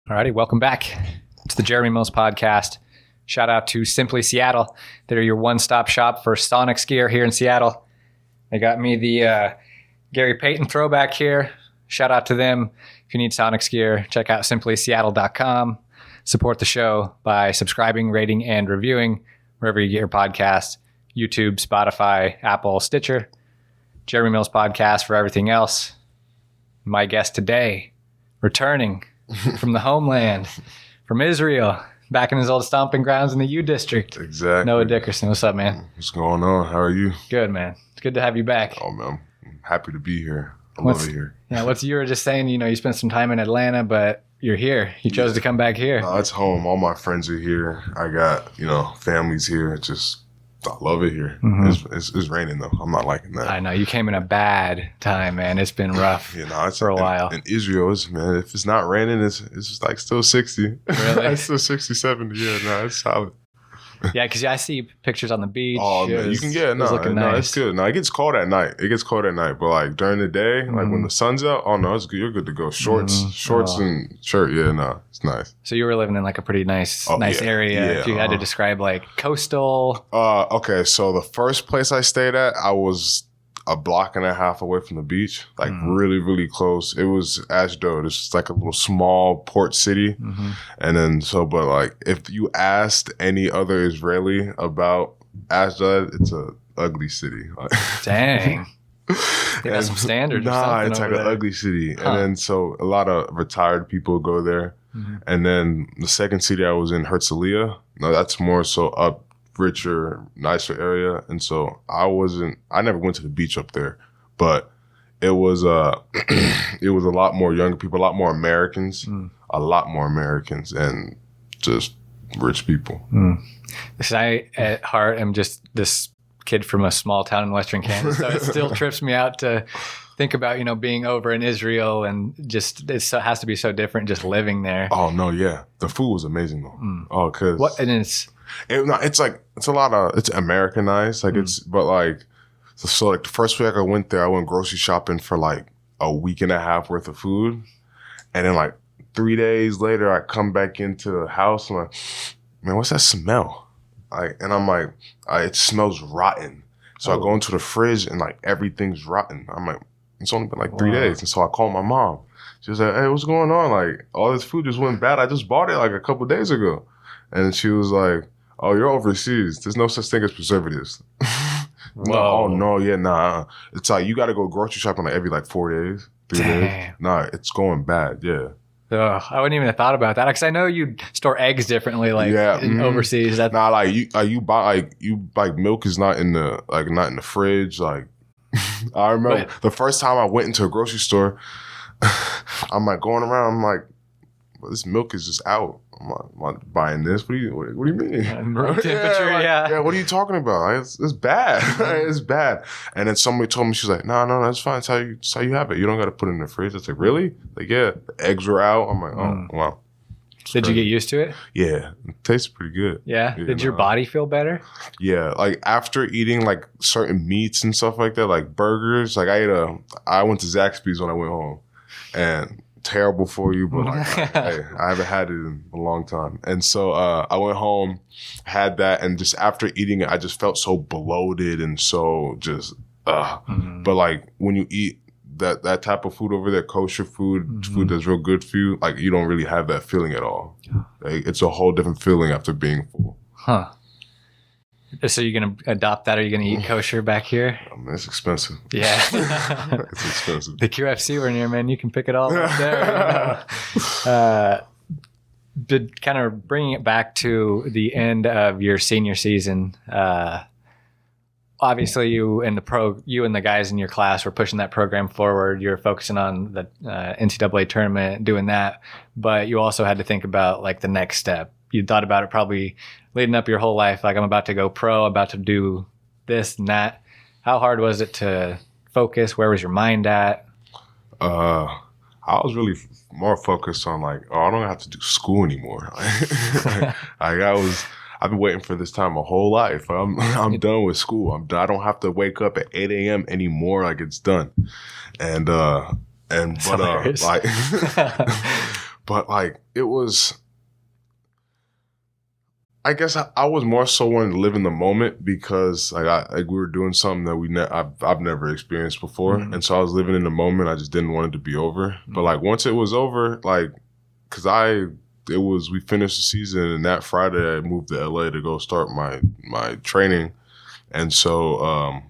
Alrighty, welcome back to the Jeremy Mills podcast. Shout out to Simply Seattle. They're your one-stop shop for Sonics gear here in Seattle. They got me the Gary Payton throwback here. Shout out to them. If you need Sonics gear, check out simplyseattle.com. Support the show by subscribing, rating, and reviewing wherever you get your podcasts. YouTube, Spotify, Apple, Stitcher. Jeremy Mills podcast for everything else. My guest today, returning from the homeland, from Israel, back in his old stomping grounds in the U District. Exactly. Noah Dickerson, what's up, man? What's going on? How are you? Good, man. It's good to have you back. Oh, man. I'm happy to be here. I love it here. Yeah, you were just saying, you spent some time in Atlanta, but you're here. You chose to come back here. No, it's home. All my friends are here. I got, families here. I love it here. Mm-hmm. It's raining, though. I'm not liking that. I know. You came in a bad time, man. It's been rough for a while. In Israel, man, if it's not raining, it's just like still 60. Really? It's still 60, 70. Yeah, no, it's solid. Yeah, because I see pictures on the beach. Oh, man, you can get nice. It's good. No, it gets cold at night. But like during the day, like when the sun's out, oh no, it's good. You're good to go. Shorts and shirt. Yeah, no, it's nice. So you were living in like a pretty nice area. Yeah, if you had to describe like coastal. Okay, so the first place I stayed at, I was a block and a half away from the beach, like really, really close. It was Ashdod. It's like a little small port city. And then but like if you asked any other Israeli about Ashdod, it's a ugly city. Dang. They got some standards. Nah, it's like an ugly city. Huh. And then so a lot of retired people go there. And then the second city I was in, Herzliya. No, that's more so up richer, nicer area. And so I never went to the beach up there, but it was it was a lot more younger people, a lot more Americans, and just rich people. I at heart am just this kid from a small town in Western Kansas, so it still trips me out to think about being over in Israel, and just it has to be so different just living there. Oh no, yeah, the food was amazing though. Oh, cause what and it's a lot of it's Americanized, like but like so like the first week I went there, I went grocery shopping for like a week and a half worth of food, and then like 3 days later I come back into the house. I'm like, man, what's that smell? I'm like, it smells rotten. So I go into the fridge and like everything's rotten. I'm like, it's only been like 3 days, and so I called my mom. She was like, hey, what's going on? Like all this food just went bad. I just bought it like a couple days ago, and she was like, oh, you're overseas. There's no such thing as preservatives. No, oh, no, yeah, nah. It's like you got to go grocery shopping like every like 4 days, 3 days. Nah, it's going bad, yeah. I wouldn't even have thought about that because I know you store eggs differently, like overseas. Nah, like you buy milk is not in the fridge. Like I remember the first time I went into a grocery store, I'm like going around. I'm like, well, this milk is just out. I'm not buying this. What do you mean? Room temperature, yeah. What are you talking about? It's bad. It's bad. And then somebody told me, she's like, no, that's fine. It's how you have it. You don't got to put it in the fridge. It's like, really? Like, yeah. The eggs were out. I'm like, oh, wow. Did you get used to it? Yeah. It tastes pretty good. Yeah? Did your body feel better? Yeah. Like after eating like certain meats and stuff like that, like burgers, like I went to Zaxby's when I went home, and terrible for you, but like, I haven't had it in a long time. And so I went home, had that, and just after eating it, I just felt so bloated and so just But like when you eat that type of food over there, kosher food, food that's real good for you, like you don't really have that feeling at all. Like, it's a whole different feeling after being full. Huh. So you're going to adopt that? Or are you going to eat kosher back here? I mean, it's expensive. Yeah. It's expensive. The QFC we're near, man, you can pick it all up there. But kind of bringing it back to the end of your senior season, obviously you and the guys in your class were pushing that program forward. You're focusing on the NCAA tournament, doing that. But you also had to think about like the next step. You thought about it probably leading up your whole life, like I'm about to go pro, about to do this and that. How hard was it to focus? Where was your mind at? I was really more focused on like, I don't have to do school anymore. I've been waiting for this time my whole life. I'm done with school. I don't have to wake up at 8 a.m. anymore. Like it's done. But like it was, I guess I was more so wanting to live in the moment because like we were doing something that I've never experienced before, and so I was living in the moment. I just didn't want it to be over. But like once it was over, like we finished the season, and that Friday I moved to LA to go start my training, and so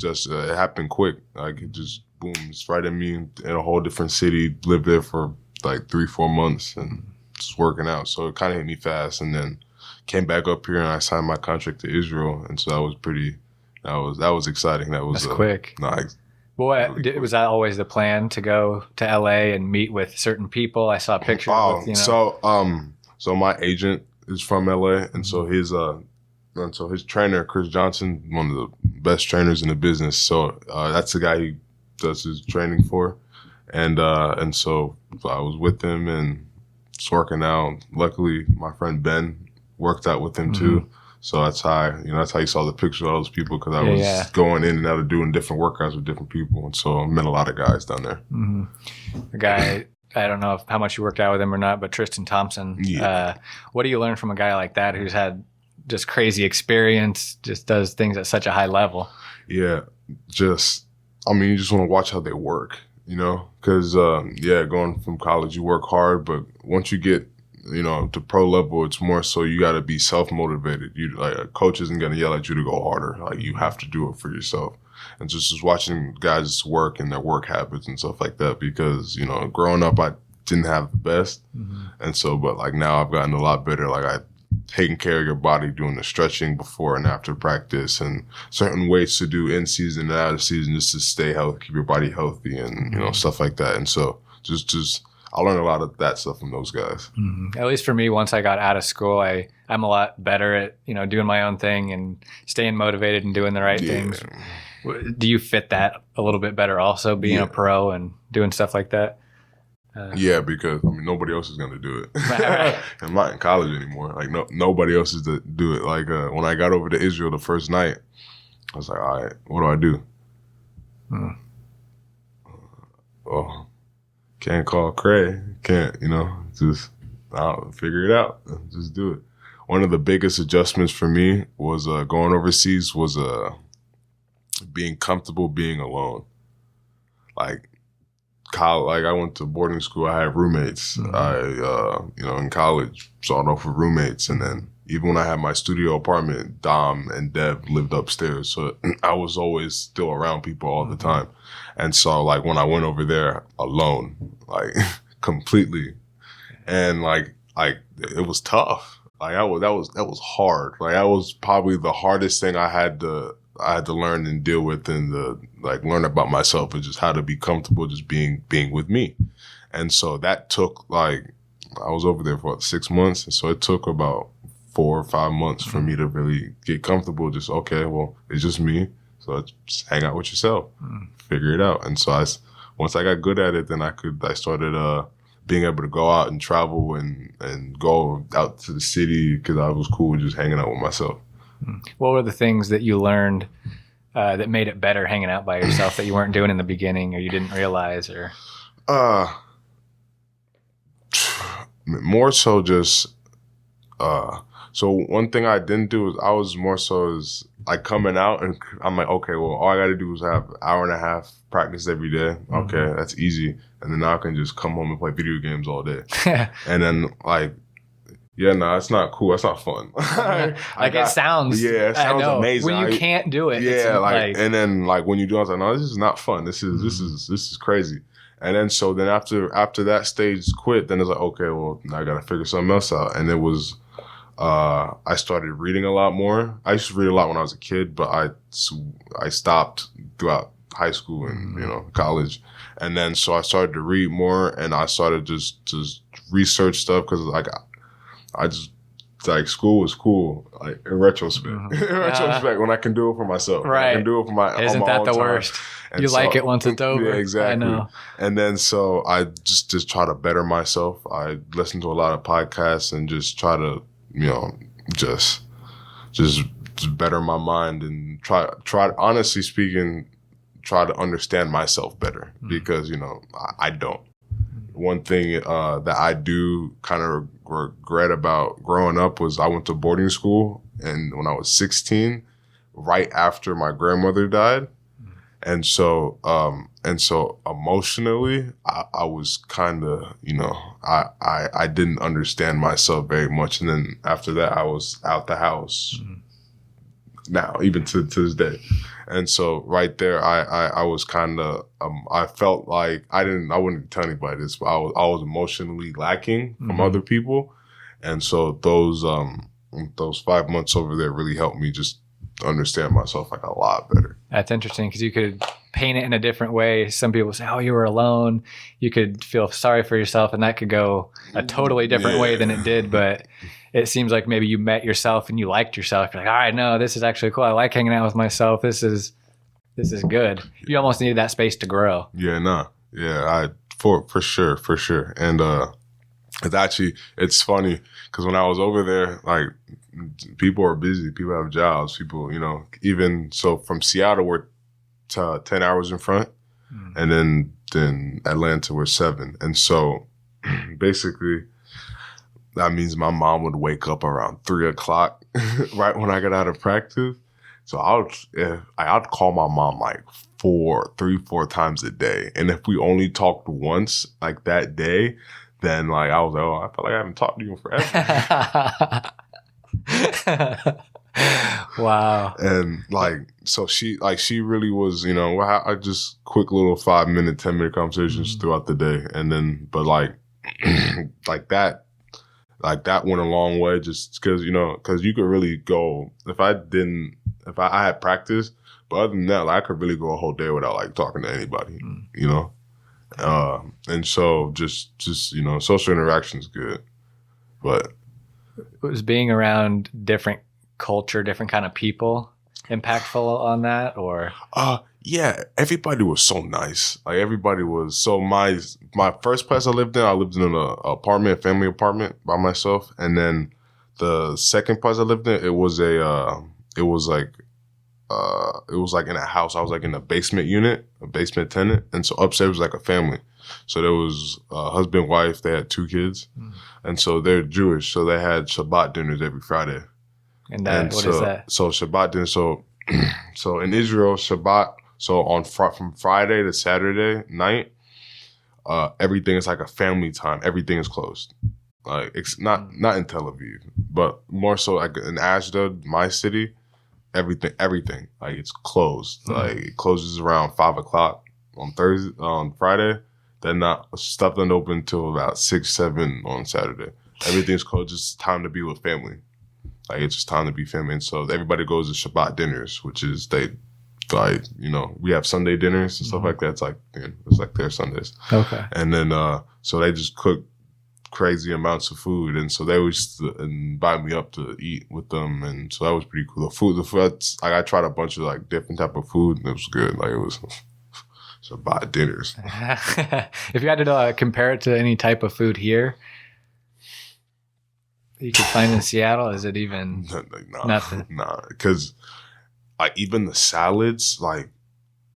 it happened quick. Like it just boom, it's right in me in a whole different city. Lived there for like 3-4 months and just working out. So it kind of hit me fast, and then came back up here and I signed my contract to Israel, and so that was exciting. That's quick. Nice. Well, really was that always the plan to go to LA and meet with certain people? I saw pictures. So my agent is from LA, and so his trainer Chris Johnson, one of the best trainers in the business. So that's the guy he does his training for, and so I was with him and just working out. Luckily, my friend Ben worked out with him too. So that's how you saw the picture of all those people, because I was going in and out of doing different workouts with different people. And so I met a lot of guys down there. The guy, I don't know how much you worked out with him or not, but Tristan Thompson. Yeah. What do you learn from a guy like that who's had just crazy experience, just does things at such a high level? Yeah, you just want to watch how they work, because, going from college, you work hard, but once you get to pro level, it's more so you got to be self-motivated. You like a coach isn't going to yell at you to go harder. Like you have to do it for yourself. And just watching guys work and their work habits and stuff like that, because, growing up, I didn't have the best. And so, but like now I've gotten a lot better. Like I taking care of your body, doing the stretching before and after practice, and certain weights to do in season and out of season just to stay healthy, keep your body healthy, and, stuff like that. And so just I learned a lot of that stuff from those guys. At least for me, once I got out of school, I'm a lot better at, doing my own thing and staying motivated and doing the right things. Do you fit that a little bit better also, being a pro and doing stuff like that? Because nobody else is going to do it. I'm not in college anymore. Like nobody else is to do it. Like when I got over to Israel the first night, I was like, all right, what do I do? Well, can't call Craig. Can't, just I'll figure it out. Just do it. One of the biggest adjustments for me was going overseas was being comfortable being alone. Like I went to boarding school. I had roommates. I, in college, started off with roommates. And then even when I had my studio apartment, Dom and Deb lived upstairs. So I was always still around people all the time. And so like when I went over there alone, like completely, and like it was tough. Like that was hard. Like that was probably the hardest thing I had to learn and deal with, and learn about myself, and just how to be comfortable just being with me. And so that took I was over there for 6 months, and so it took about 4 or 5 months for me to really get comfortable. Just okay, well, it's just me, so just hang out with yourself, figure it out. And so once I got good at it, then I started being able to go out and travel and go out to the city, because I was cool just hanging out with myself. What were the things that you learned that made it better hanging out by yourself that you weren't doing in the beginning, or you didn't realize? Or more so just so one thing I didn't do is I was more so is like coming out, and I'm like, okay, well, all I got to do is have an hour and a half practice every day. Okay, that's easy. And then now I can just come home and play video games all day. And then that's not cool. That's not fun. It sounds amazing. When you can't do it. Yeah, and then when you do it, I was like, no, this is not fun. This is crazy. And then then after that stage quit, then it's like, okay, well, now I got to figure something else out. And it was I started reading a lot more. I used to read a lot when I was a kid, but I stopped throughout high school and college. And then so I started to read more, and I started just research stuff, because I just school was cool, like in retrospect. In retrospect, when I can do it for myself, right? I can do it for my. Isn't that the worst? And you like it once it's over. Yeah, exactly. I know. And then so I just try to better myself. I listen to a lot of podcasts and just try to just better my mind, and try honestly speaking, try to understand myself better, because I don't. one thing that I do kind of regret about growing up was I went to boarding school, and when I was 16, right after my grandmother died, and so emotionally, I was kind of, I didn't understand myself very much, and then after that, I was out the house. Now, even to this day. And so right there, I was kind of, I felt like I wouldn't tell anybody this, but I was emotionally lacking from other people. And so those 5 months over there really helped me just understand myself like a lot better. That's interesting because you could paint it in a different way. Some people say, oh, you were alone. You could feel sorry for yourself, and that could go a totally different way than it did. But it seems like maybe you met yourself and you liked yourself. You're like, all right, no, this is actually cool. I like hanging out with myself. This is good. You almost needed that space to grow. Yeah, no. Yeah, for sure. And it's funny because when I was over there, like, people are busy. People have jobs. People, even so from Seattle, we're 10 hours in front. And then Atlanta, we're 7. And so basically, that means my mom would wake up around 3 o'clock right when I got out of practice. So I'd call my mom like 4 times a day. And if we only talked once like that day, then like I was like, oh, I feel like I haven't talked to you in forever. Wow. And like, so she really was, I just quick little 5-minute, 10-minute conversations throughout the day. And then, but like that went a long way just because, because you could really go, if I had practice, but other than that, like, I could really go a whole day without like talking to anybody, and so just, social interaction is good, but. Was being around different culture, different kind of people impactful on that, or? Yeah, everybody was so nice. Like, everybody was so my first place I lived in an family apartment by myself. And then the second place I lived in, it was like in a house. I was like in a basement unit, a basement tenant. And so upstairs was like a family. So there was a husband, wife, they had 2 kids. And so they're Jewish. So they had Shabbat dinners every Friday. And what is that? So Shabbat dinner. So in Israel, Shabbat. So from Friday to Saturday night, everything is like a family time. Everything is closed. Like, it's not in Tel Aviv, but more so like in Ashdod, my city. Everything like it's closed. Like, it closes around 5 o'clock on Friday. Then stuff doesn't open until about 6, 7 on Saturday. Everything's closed. Just time to be with family. Like, it's just time to be family. And so everybody goes to Shabbat dinners, which is we have Sunday dinners and stuff like that. It's like, it's like their Sundays. Okay. And then, so they just cook crazy amounts of food. And so they would just invite me up to eat with them. And so that was pretty cool. The food, like, I tried a bunch of like different type of food, and it was good. Like, it was Shabbat dinners. If you had to compare it to any type of food here you could find in Seattle, is it even nothing? Nah, because like even the salads, like,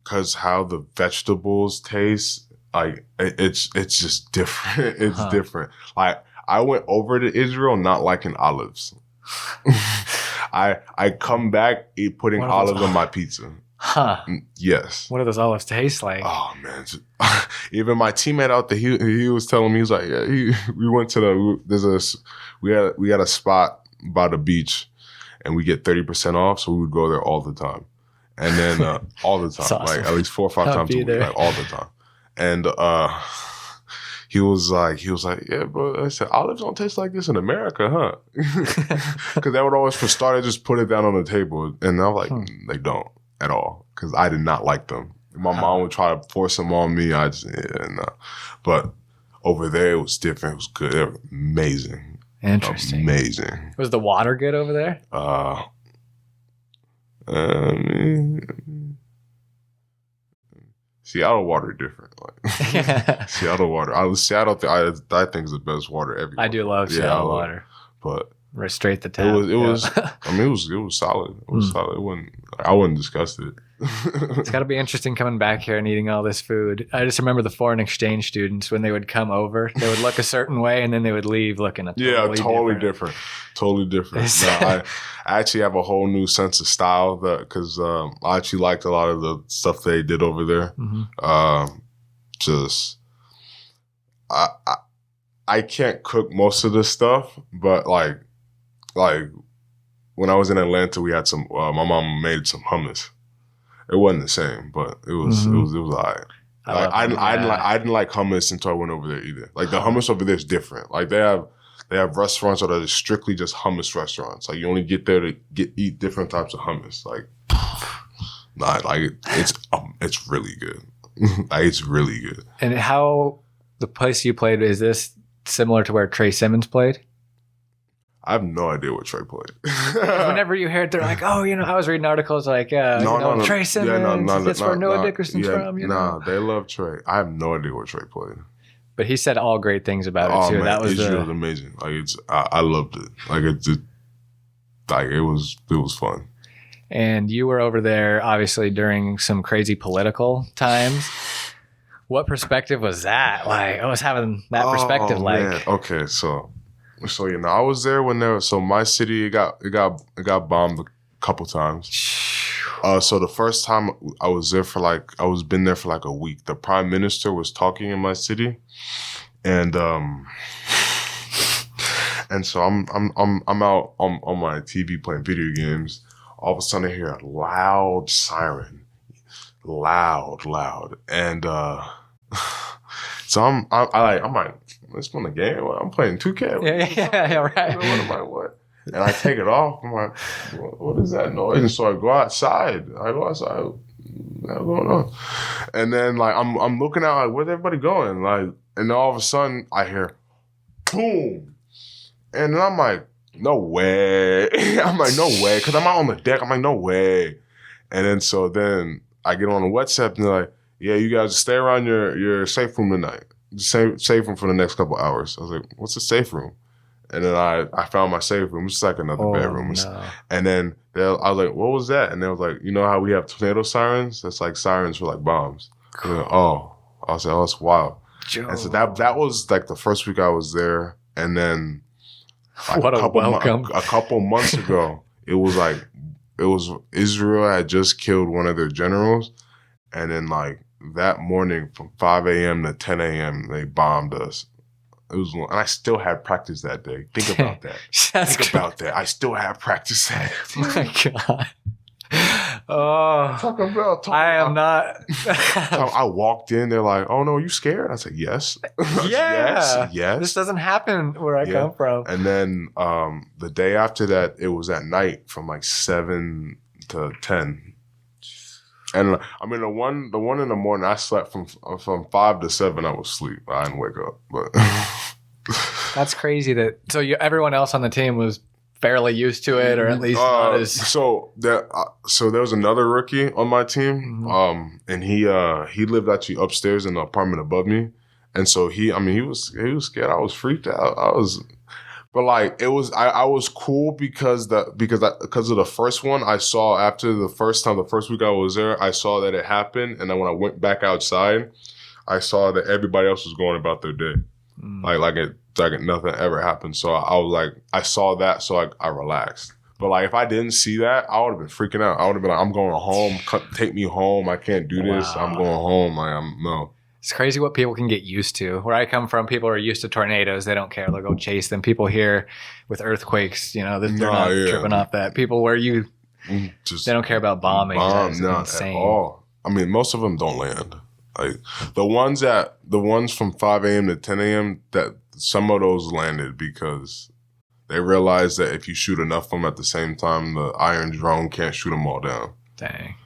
because how the vegetables taste, like it's just different. It's different. Like, I went over to Israel not liking olives. I come back putting olives on my pizza. Huh. Yes. What do those olives taste like? Oh man! Even my teammate out there, he was telling me, he was like, yeah, we went to we had a spot by the beach, and we get 30% off, so we would go there all the time, and then all the time, awesome. Like at least 4 or 5 times a week, like all the time, and he was like, yeah, bro. I said, olives don't taste like this in America, huh? Because they would always, for starters, just put it down on the table, and I'm like, they don't at all, because I did not like them. My mom would try to force them on me. I just, no. But over there, it was different. It was good. They were amazing. Interesting. Amazing. Was the water good over there? Seattle water different. Like, Seattle water. Seattle, I think is the best water everywhere. I do love Seattle water. But Right straight to tap. It was. I mean, it was solid. It was solid. It wasn't. I wouldn't discuss it. It's got to be interesting coming back here and eating all this food. I just remember the foreign exchange students when they would come over, they would look a certain way and then they would leave looking at totally different. Totally different. No, I actually have a whole new sense of style because I actually liked a lot of the stuff they did over there. I can't cook most of this stuff, but like when I was in Atlanta, we had some. My mom made some hummus. It wasn't the same, but it was alright. Like I didn't like hummus until I went over there either. Like the hummus over there is different. Like they have restaurants that are strictly just hummus restaurants. Like you only get there to eat different types of hummus. Like it's really good. Like it's really good. And how the place you played, is this similar to where Trey Simmons played? I have no idea what Trey played. Whenever you hear it, they're like, "Oh, I was reading articles like, Trey Simmons. That's where Noah Dickerson's from." They love Trey. I have no idea what Trey played. But he said all great things about it too. Man, that was Israel's amazing. Like I loved it. Like it was fun. And you were over there, obviously, during some crazy political times. What perspective was that? Like, I was having that perspective. Man. Okay, so I was there when my city got bombed a couple times. So the first time I was there been there for like a week. The prime minister was talking in my city, and so I'm out on my TV playing video games. All of a sudden I hear a loud siren, loud, and so I'm like, let's play the game. I'm playing 2K. Yeah, right. What? And I take it off. I'm like, what is that noise? And so I go outside. What's going on? And then like I'm looking out, like, where's everybody going? Like, and then all of a sudden I hear boom. And then I'm like, no way. I'm like, no way. Cause I'm out on the deck. I'm like, no way. And then I get on the WhatsApp and they're like, yeah, you guys stay around your safe room tonight. Safe room for the next couple hours. I was like, what's the safe room? And then I found my safe room. It's like another bedroom. No. And then I was like, what was that? And they was like, you know how we have tornado sirens? That's like sirens for like bombs. Like, I was like, oh, it's wild. Joe. And so that was like the first week I was there. And then like a couple months ago, it was Israel had just killed one of their generals. And then like that morning from 5 a.m. to 10 a.m., they bombed us. And I still had practice that day. Think about that. Think about that. I still have practice that day. Oh my God. Oh, I am not. I walked in. They're like, "Oh no, are you scared?" I said, "Yes." Yeah. Yes. This doesn't happen where I come from. And then the day after that, it was at night from like 7 to 10. And I mean, the one in the morning, I slept from 5 to 7. I was asleep. I didn't wake up. But that's crazy. Everyone else on the team was fairly used to it, or at least not as. So there was another rookie on my team, and he lived actually upstairs in the apartment above me, and so he was scared. I was freaked out. But like it was, I was cool because of the first one I saw after the first week I was there, I saw that it happened, and then when I went back outside, I saw that everybody else was going about their day, like nothing ever happened. So I was like, I saw that, so I relaxed. But like if I didn't see that, I would have been freaking out. I would have been like, I'm going home. Take me home. I can't do this. Wow. I'm going home. No. It's crazy what people can get used to. Where I come from, people are used to tornadoes. They don't care. They'll go chase them. People here with earthquakes, they're not tripping off that. People where they don't care about bombing. Not insane. At all. I mean, most of them don't land. Like the ones from 5 a.m. to 10 a.m. that some of those landed because they realized that if you shoot enough of them at the same time, the Iron Drone can't shoot them all down. Dang.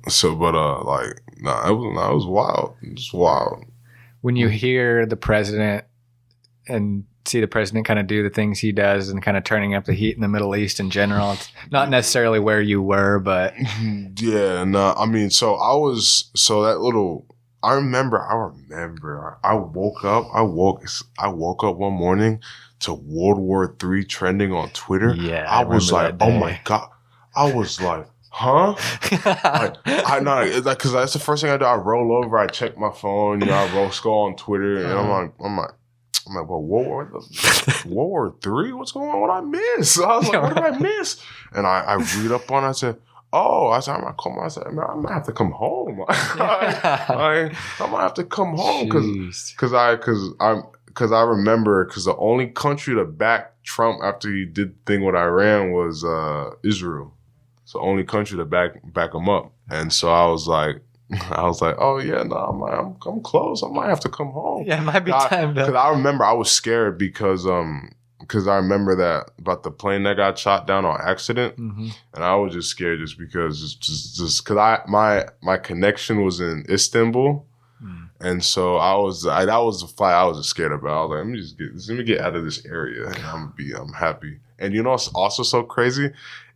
So, but it was wild. It was wild. When you hear the president and see the president kind of do the things he does and kind of turning up the heat in the Middle East in general, it's not necessarily where you were, but yeah, no. I mean, so that little I remember. I woke up one morning to World War III trending on Twitter. Yeah, I was like, oh day. my God. I was like, huh? I know, like, because that's the first thing I do. I roll over, I check my phone, I scroll on Twitter, and I'm like, well, World War III? What's going on? What I miss? I was like, what did I miss? And I read up on it. I said, I'm gonna call myself. Man, I'm gonna have to come home. I'm gonna have to come home because I remember because the only country to back Trump after he did the thing with Iran was Israel. It's the only country to back him up, and so I was like, oh yeah, no, I'm close. I might have to come home. Yeah, it might be time to. Because I remember I was scared because I remember that about the plane that got shot down on accident, and I was just scared just because because my connection was in Istanbul, and so that was the flight I was just scared about. I was like, let me get out of this area, and I'm happy. And you know what's also so crazy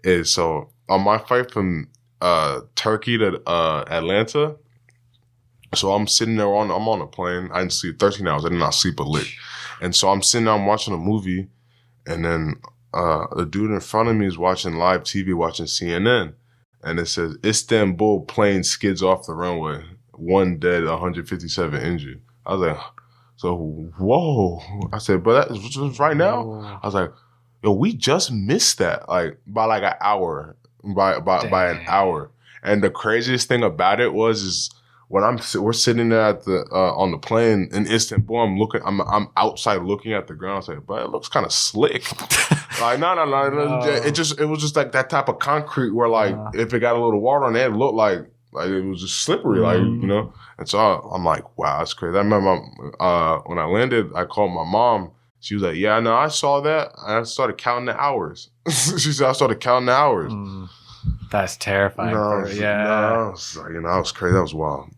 is so on my flight from Turkey to Atlanta. So I'm sitting there I'm on a plane. I didn't sleep 13 hours. I did not sleep a lick. And so I'm sitting there, I'm watching a movie, and then the dude in front of me is watching live TV, watching CNN, and it says Istanbul plane skids off the runway, 1 dead, 157 injured. I was like, so whoa. I said, but that was right now. Whoa. I was like, yo, we just missed that, like by like an hour. By an hour. And the craziest thing about it is when we're sitting there at the on the plane in Istanbul, I'm outside looking at the ground. I was like, but it looks kind of slick. Like no. It was just like that type of concrete where like if it got a little water on it looked like it was just slippery, like And so I'm like, wow, that's crazy. I remember when I landed, I called my mom. She was like, yeah, no, I saw that. And I started counting the hours. She said, I started counting the hours. That's terrifying. I was crazy. That was wild.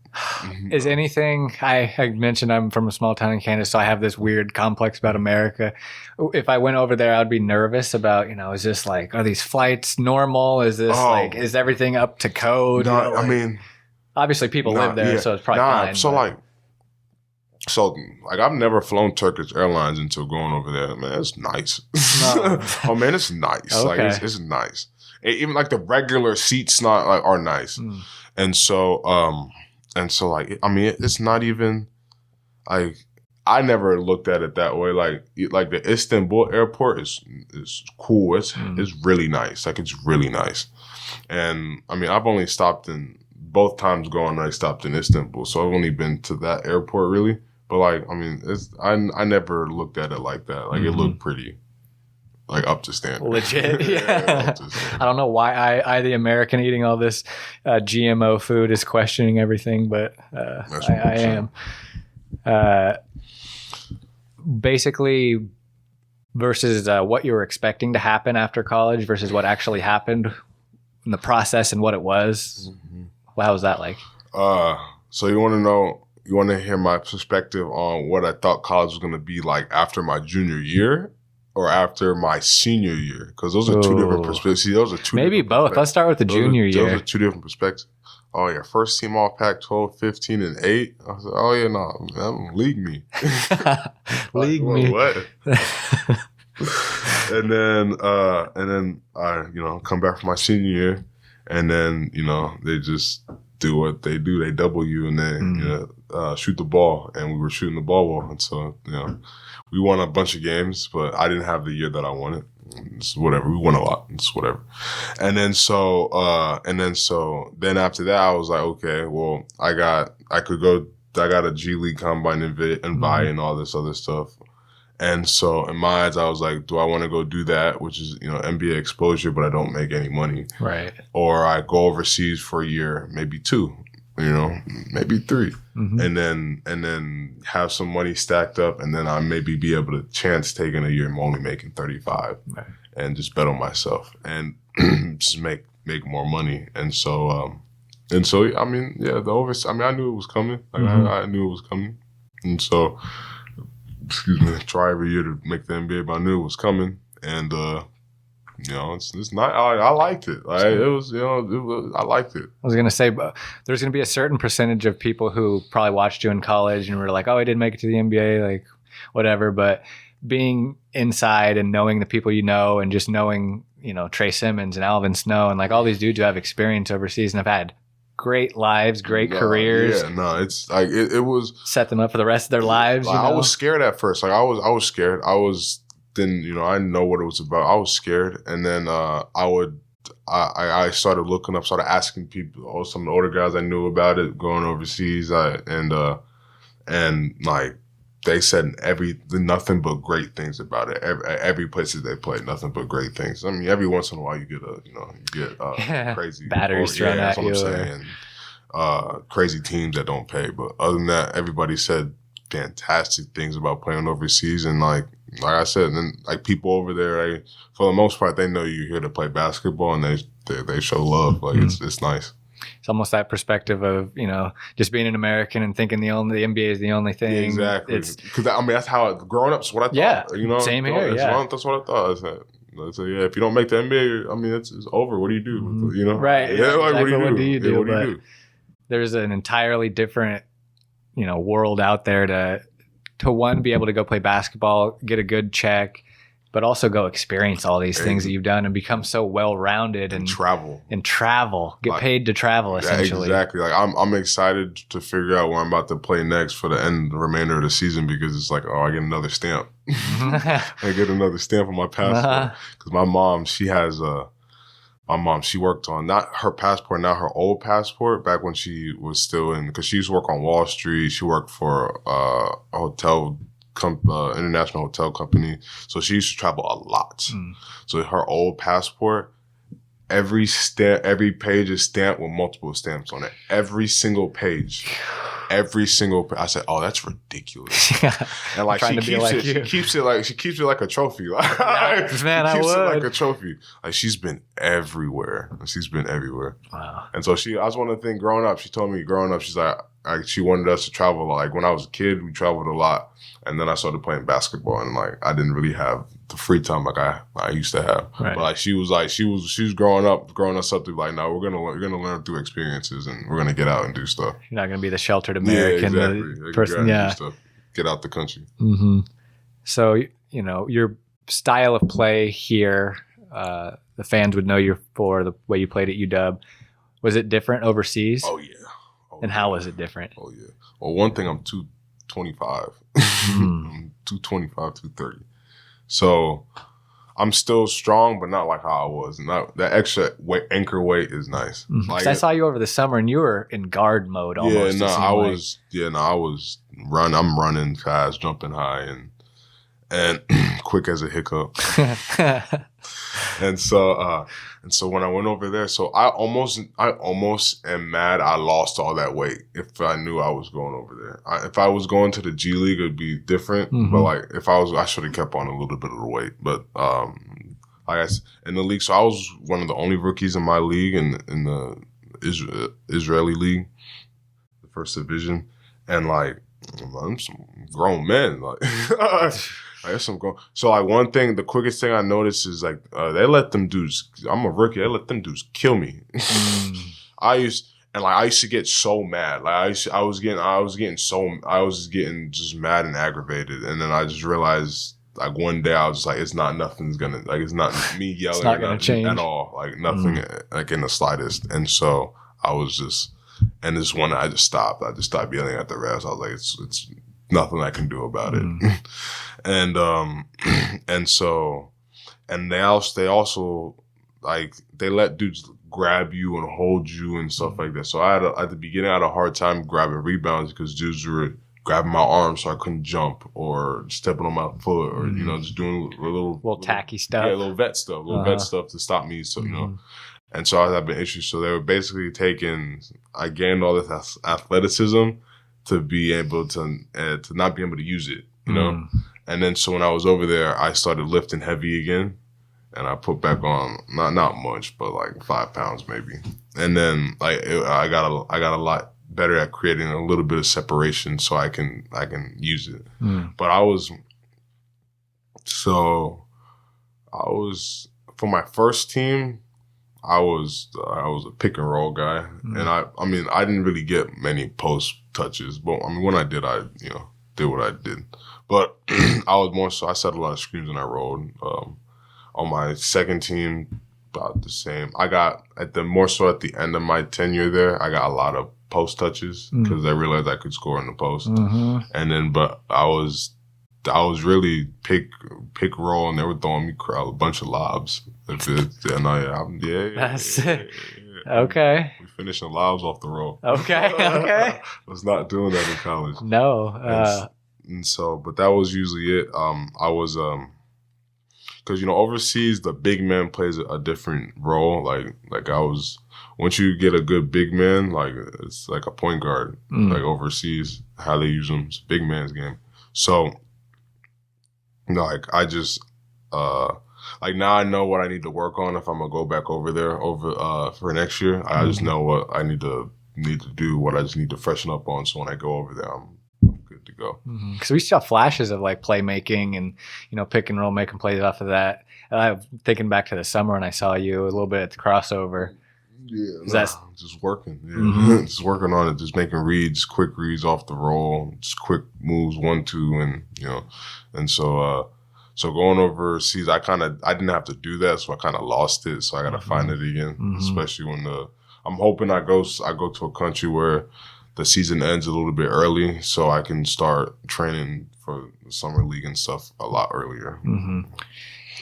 Is anything, I mentioned I'm from a small town in Kansas, so I have this weird complex about America. If I went over there, I'd be nervous about, is this like, are these flights normal? Is this is everything up to code? No, I mean. Obviously people live there, so it's probably fine. So I've never flown Turkish Airlines until going over there. Man, it's nice. No. Oh man, it's nice. Okay. Like it's nice. Even like the regular seats are nice. And so like I mean it's not even like I never looked at it that way. Like the Istanbul airport is cool. It's really nice. Like it's really nice. And I mean I've only stopped in both times going. I stopped in Istanbul, so I've only been to that airport really. But like, I mean, I never looked at it like that. Like it looked pretty, like up to standard. Legit, yeah. I don't know why I the American eating all this GMO food is questioning everything, but I am. Basically, versus what you were expecting to happen after college versus what actually happened in the process and what it was. How was that like? So you want to know? You want to hear my perspective on what I thought college was going to be like after my junior year or after my senior year? Because those are two different perspectives. See, those are two maybe both. Let's start with the junior year. Those are two different perspectives. Oh, yeah. First team all Pac-12, 15 and 8. I was like, oh, yeah, no, league me. League me. What? and then I, come back for my senior year. And then, they just do what they do. They double you and then, shoot the ball. And we were shooting the ball well. And so, we won a bunch of games, but I didn't have the year that I wanted. It's whatever. We won a lot. It's whatever. And then then after that, I was like, okay, well, I got a G League combine invite and all this other stuff. And so in my eyes, I was like, do I want to go do that, which is, NBA exposure, but I don't make any money. Right. Or I go overseas for a year, maybe 2, maybe 3. And then have some money stacked up, and then I maybe be able to chance taking a year and only making 35 and just bet on myself and just make more money. And so I mean, yeah, I knew it was coming. Like I knew it was coming. And so, try every year to make the NBA, but I knew it was coming. And You know, it's not. I liked it. Like, it was, you know, I liked it. I was gonna say, but there's gonna be a certain percentage of people who probably watched you in college and were like, "Oh, I didn't make it to the NBA," like whatever. But being inside and knowing the people you know, and just knowing, you know, Trey Simmons and Alvin Snow and like all these dudes who have experience overseas and have had great lives, great careers. Yeah, no, it's like it was set them up for the rest of their lives. Like, you know? I was scared at first. Like I was scared. Then, you know, I didn't know what it was about. I was scared, and then I started looking up, started asking people, some of the older guys I knew about it going overseas, and like they said nothing but great things about it. Every place that they played, nothing but great things. I mean, every once in a while you get crazy batteries thrown at you. That's what I'm saying. Crazy teams that don't pay, but other than that, everybody said fantastic things about playing overseas, and like I said, and then like people over there, for the most part, they know you're here to play basketball, and they show love. Like it's nice. It's almost that perspective of, you know, just being an American and thinking the NBA is the only thing. Yeah, exactly. Because I mean, that's how growing up. That's what I thought. Yeah, you know, same here. That's what I thought. I said, yeah, if you don't make the NBA, I mean, it's over. What do you do? Mm-hmm. You know, right? Yeah, like exactly. What do you do? What do you do? There's an entirely different, you know, world out there to one, be able to go play basketball, get a good check, but also go experience all these things that you've done and become so well-rounded and travel, get like, paid to travel, essentially. Yeah, exactly. Like I'm excited to figure out where I'm about to play next for the remainder of the season, because it's like, oh, I get another stamp. I get another stamp on my passport. Because my mom, she worked on not her passport, not her old passport, back when she was still because she used to work on Wall Street. She worked for a hotel international hotel company. So she used to travel a lot. So her old passport, every page is stamped with multiple stamps on it. Every single page. I said, oh, that's ridiculous. And like she keeps it like a trophy. Like, man, I would. It like a trophy. Like she's been everywhere. Wow. And so I was one of the things growing up. She told me growing up, she's like she wanted us to travel. Like when I was a kid, we traveled a lot. And then I started playing basketball, and like I didn't really have the free time like I used to have. Right. But like she was growing us up to like, no, we're gonna learn through experiences, and we're gonna get out and do stuff. You're not gonna be the sheltered American person. Yeah, get out the country. Mm-hmm. So you know your style of play here, the fans would know you for the way you played at UW. Was it different overseas? Oh yeah. And how was it different? Oh yeah. Well, one thing, I'm 225. I'm 225, 230. So I'm still strong, but not like how I was. Not that extra anchor weight is nice. Mm-hmm. Like I saw you over the summer, and you were in guard mode almost. I'm running fast, jumping high, and quick as a hiccup. And so when I went over there, so I almost am mad I lost all that weight if I knew I was going over there. If I was going to the G League, it'd be different. Mm-hmm. But like I should have kept on a little bit of the weight. But in the league, so I was one of the only rookies in my league in the Israeli league, the first division, and like I'm some grown men, like. I guess I'm going. So like one thing, the quickest thing I noticed is like they let them dudes. I'm a rookie. They let them dudes kill me. I used to get so mad. Like I was getting just mad and aggravated. And then I just realized like one day I was just like, it's not me yelling. It's not gonna change at all. Like nothing, like in the slightest. And so I was just, and this one I just stopped. I just stopped yelling at the refs. I was like, it's nothing I can do about it. And they also like they let dudes grab you and hold you and stuff like that. So at the beginning I had a hard time grabbing rebounds because dudes were grabbing my arm so I couldn't jump or stepping on my foot or you know just doing a little tacky stuff. Yeah, little vet stuff to stop me. So you know. And so I was having issues. So they were basically I gained all this athleticism to be able to not be able to use it, you know? And then so when I was over there, I started lifting heavy again. And I put back on, not much, but like 5 pounds maybe. And then I got a lot better at creating a little bit of separation so I can use it. But I was for my first team, I was a pick and roll guy, and I mean I didn't really get many post touches, but I mean when I did, I did what I did. But I was more so I set a lot of screens and I rolled. On my second team, about the same. I got more so at the end of my tenure there, I got a lot of post touches because I realized I could score in the post, and then but I was really pick roll, and they were throwing me a bunch of lobs. That's it. Okay. We finishing lobs off the roll. Okay. I was not doing that in college. No. And so, but that was usually it. I was because overseas the big man plays a different role. Like I was. Once you get a good big man, like it's like a point guard. Like overseas, how they use them, it's a big man's game. So. Like I just like now I know what I need to work on if I'm gonna go back over there for next year. I just know what I need to do, what I just need to freshen up on, so when I go over there I'm good to go. Because we saw flashes of like playmaking and pick and roll, making plays off of that. I'm thinking back to the summer and I saw you a little bit at the crossover. Yeah, just working. Yeah. Just working on it, just making reads, quick reads off the roll, just quick moves, 1-2, and and so going overseas, I didn't have to do that, so I kind of lost it. So I got to find it again, especially when I'm hoping I go to a country where the season ends a little bit early, so I can start training for the summer league and stuff a lot earlier.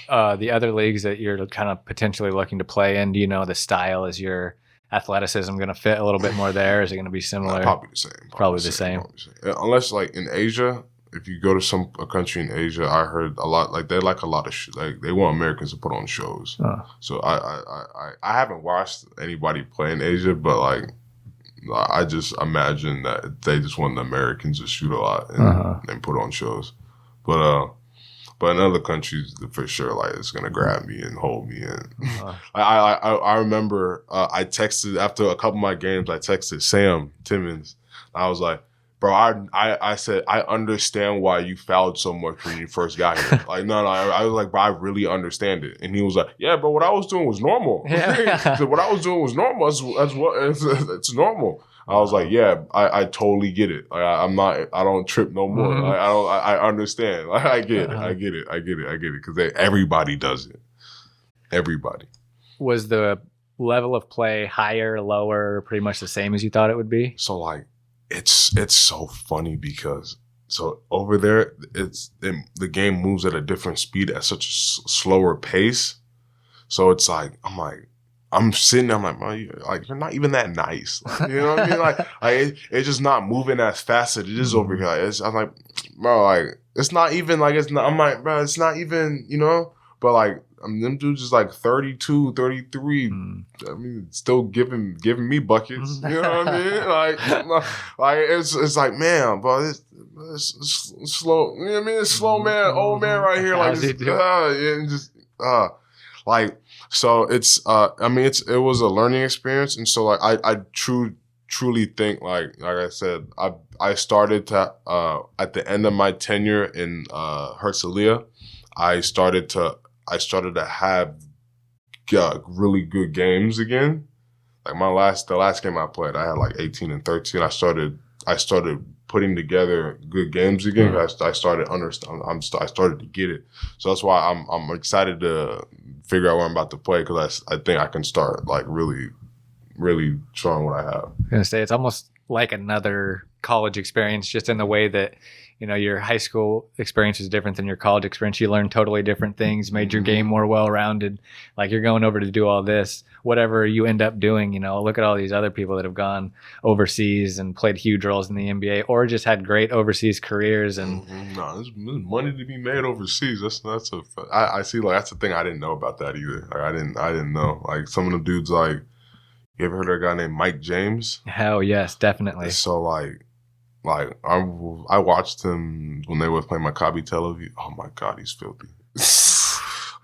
The other leagues that you're kind of potentially looking to play in, do you know the style? Is your athleticism going to fit a little bit more there? Is it going to be similar? Probably the same. Probably the same. Unless like in Asia, if you go to a country in Asia, I heard a lot, like they like a lot of like they want Americans to put on shows. So I haven't watched anybody play in Asia, but like I just imagine that they just want the Americans to shoot a lot and put on shows. But in other countries, for sure, like it's gonna grab me and hold me. And I remember I texted after a couple of my games. I texted Sam Timmons. I was like, "Bro, I said I understand why you fouled so much when you first got here. Like, no, I was like, bro, I really understand it." And he was like, "Yeah, but what I was doing was normal. Yeah. What I was doing was normal. It's normal." I was like, yeah, I totally get it. Like, I don't trip no more. Like, I understand. Like, I get it. Because everybody does it. Everybody. Was the level of play higher, lower, pretty much the same as you thought it would be? So like, it's so funny because so over there, the game moves at a different speed at such a slower pace. So it's like, I'm sitting there, I'm like, you're not even that nice. Like, you know what I mean? Like it's just not moving as fast as it is over here. Like, I'm like, bro, like, it's not even, like, it's not, I'm like, bro, it's not even, but like, them dudes is like 32, 33. I mean, still giving me buckets. You know what I mean? Like it's like, man, bro, it's slow. You know what I mean? It's slow man, old man right here. Like, like, so it's, I mean, it was a learning experience. And so like, I truly think like I said, I started to, at the end of my tenure in, Herzliya, I started to have really good games again. Like the last game I played, I had like 18 and 13. I started putting together good games again. I started to get it. So that's why I'm excited to figure out where I'm about to play, because I think I can start like really, really showing what I have. I'm gonna say it's almost like another college experience, just in the way that, your high school experience is different than your college experience. You learned totally different things, made your game more well-rounded. Like, you're going over to do all this, whatever you end up doing, look at all these other people that have gone overseas and played huge roles in the NBA, or just had great overseas careers. And no, there's money to be made overseas. I see, like, that's the thing. I didn't know about that either. Like, I didn't know. Like, some of the dudes, like, you ever heard of a guy named Mike James? Hell yes, definitely. So like I watched him when they were playing Maccabi Tel Aviv. Oh my God, he's filthy.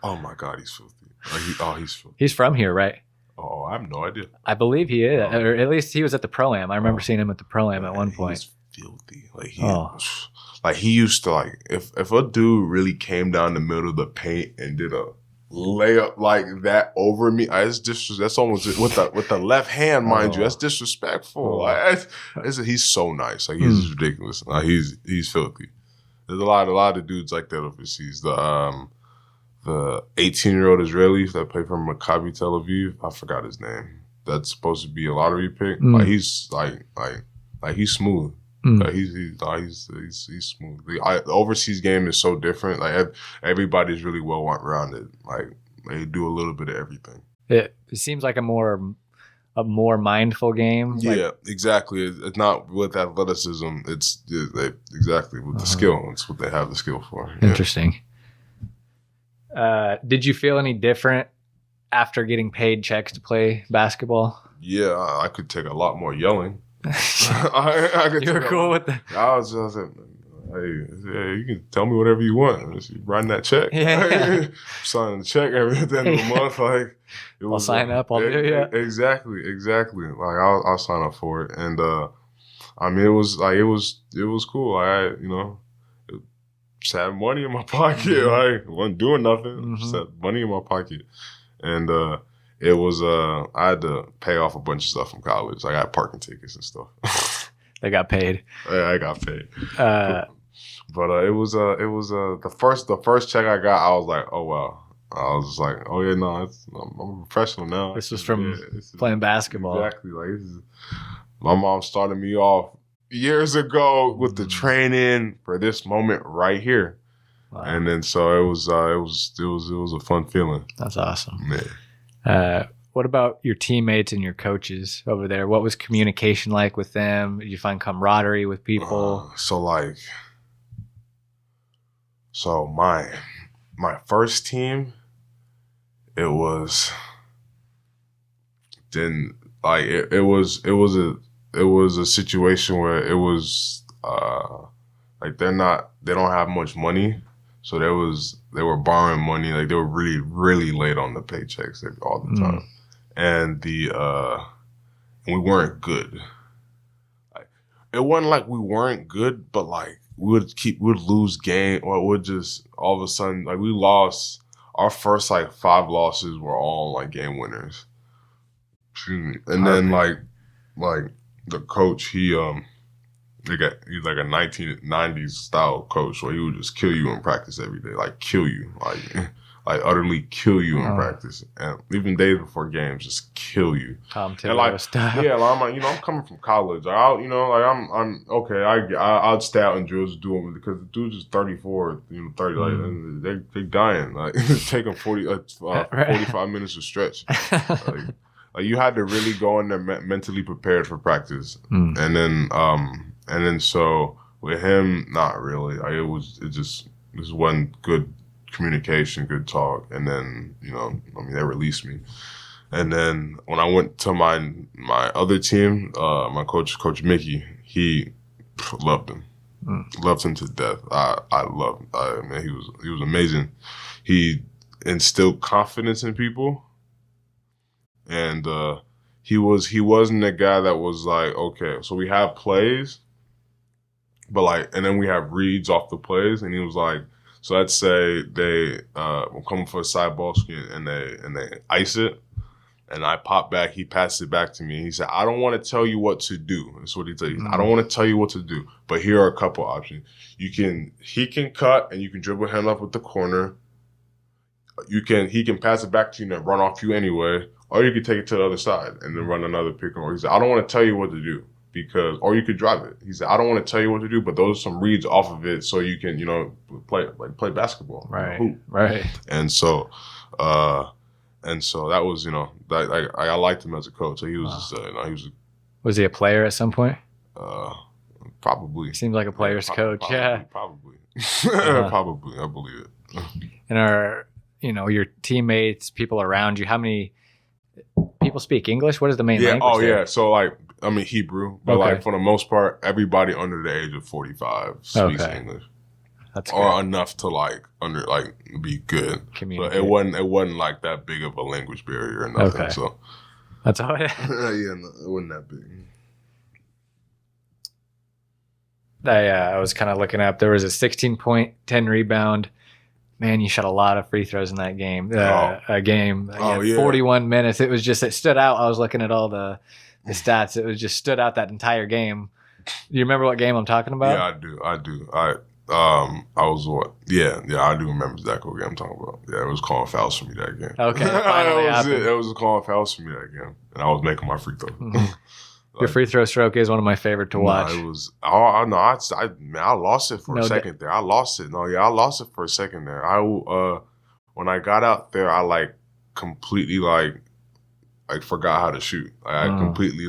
Oh my God, he's filthy. Like he's filthy. He's from here, right? Oh, I have no idea. I believe he is, or at least he was at the Pro-Am. I remember seeing him at the Pro-Am at one point. He's filthy. Like he used to, like, if a dude really came down the middle of the paint and did a lay up like that over me. That's almost with the left hand, mind you. That's disrespectful. Like, he's so nice. Like he's ridiculous. Like he's filthy. There's a lot of dudes like that overseas. The 18-year-old Israeli that played for Maccabi Tel Aviv. I forgot his name. That's supposed to be a lottery pick. Like he's like he's smooth. Like he's smooth. The overseas game is so different. Like everybody's really well rounded. Like they do a little bit of everything. It seems like a more mindful game. Yeah, exactly. It's not with athleticism. It's exactly with the skill. It's what they have the skill for. Yeah. Interesting. Did you feel any different after getting paid checks to play basketball? Yeah, I could take a lot more yelling. You were cool with that. I was just like, hey, you can tell me whatever you want. Just writing that check. Yeah. Signing the check every at the end of the month. Like, I'll sign up. I'll do it. Yeah. Exactly. Like I'll sign up for it. And I mean, it was cool. I just had money in my pocket. I wasn't doing nothing. Just had money in my pocket. And it was I had to pay off a bunch of stuff from college. I got parking tickets and stuff. They got paid. Yeah, I got paid. But it was the first check I got. I was like, oh wow. I was just like, oh yeah, no, I'm a professional now. This was from playing basketball. Exactly. Like my mom started me off years ago with the training for this moment right here. Wow. And then so it was a fun feeling. That's awesome. Yeah. What about your teammates and your coaches over there? What was communication like with them? Did you find camaraderie with people? So my first team, it was a situation where it was like they don't have much money. So they were borrowing money, like they were really, really late on the paychecks all the time. And we weren't good. Like, it wasn't like we weren't good, but like we'd lose game, or we'd just all of a sudden, like we lost our first like 5 losses were all like game winners. And then like the coach, he's like a 1990s style coach where he would just kill you in practice every day, like kill you, like utterly kill you in practice, and even days before games, just kill you. And like, style. Yeah, like I'm coming from college. I'm okay. I'd stay out in drills doing because the dude's just 34, 30, like they dying. Like it's taking 45 minutes to stretch. Like you had to really go in there mentally prepared for practice, and then so with him, not really. Like it just wasn't good communication, good talk, and then they released me. And then when I went to my other team, my coach Mickey, he loved him, loved him to death. I loved him. Man, he was amazing. He instilled confidence in people. And he wasn't a guy that was like, okay, so we have plays, but like, and then we have reads off the plays, and he was like, so let's say they were coming for a side ball screen and they ice it, and I pop back, he passed it back to me. He said, I don't want to tell you what to do. That's what he said. I don't want to tell you what to do, but here are a couple options. He can cut and you can dribble him up with the corner. He can pass it back to you and run off you anyway. Or you could take it to the other side and then run another pick and roll. He said, I don't want to tell you what to do or you could drive it. He said, I don't want to tell you what to do, but those are some reads off of it so you can, play basketball. Right. Right. And so that was, I liked him as a coach. So he was just, Was he a player at some point? Probably. Seems like a player's coach. Probably. Probably. I believe it. And your teammates, people around you, how many people speak English? What is the main language? Oh, there? Yeah. So, Hebrew. But, for the most part, everybody under the age of 45 speaks English. That's or good. Enough to, be good. So it wasn't, like, that big of a language barrier or nothing. Okay. So that's all. Yeah, no, it wasn't that big. I was kind of looking up. There was a 16-point, 10 rebound, man, you shot a lot of free throws in that game. A game. Oh, yeah. 41 minutes. It stood out. I was looking at all the stats. It was just stood out that entire game. Do you remember what game I'm talking about? Yeah, I do. I was what? Yeah, I do remember exactly what game I'm talking about. Yeah, it was calling fouls for me that game. Okay, finally happened. It was calling fouls for me that game, and I was making my free throw. Mm-hmm. Your free throw stroke is one of my favorite to watch. It was. I lost it for a second there. I lost it. No, yeah, I lost it for a second there. When I got out there, I like completely like forgot how to shoot. I completely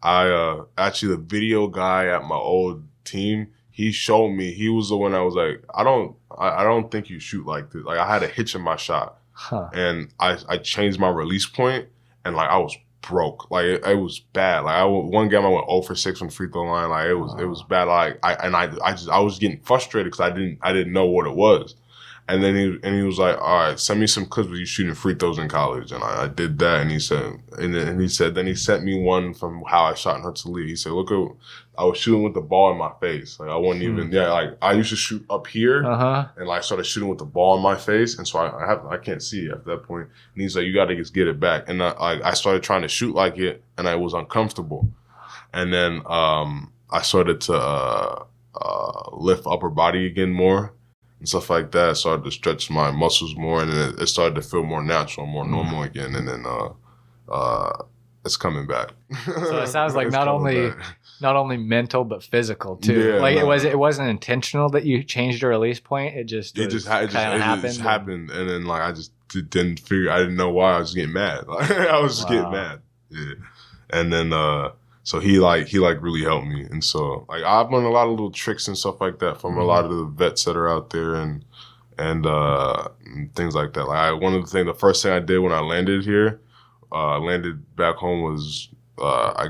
actually the video guy at my old team, he showed me. He was the one that was like, I don't think you shoot like this. Like I had a hitch in my shot, and I changed my release point, and like I was broke. Like it was bad. Like one game I went 0 for 6 from free throw line. Like it was bad. Like I was getting frustrated because I didn't know what it was. And then he was like, all right, send me some clips where you shooting free throws in college. And I did that. And he sent me one from how I shot in Hertzley. He said, look at, I was shooting with the ball in my face. Like I wasn't even, like I used to shoot up here and like started shooting with the ball in my face. And so I can't see after that point. And he's like, you got to just get it back. And I started trying to shoot like it and I was uncomfortable. And then I started to lift upper body again more. And stuff like that. I started to stretch my muscles more, and then it started to feel more natural, more normal again. And then it's coming back. So it sounds like not only mental but physical too. Yeah, it wasn't intentional that you changed your release point. It just happened, and then like I just didn't figure. I didn't know why. I was getting mad. Like, I was just getting mad. Yeah, and then. So he really helped me. And so like I've learned a lot of little tricks and stuff like that from a lot of the vets that are out there and things like that. Like the first thing I did when I landed here, landed back home was I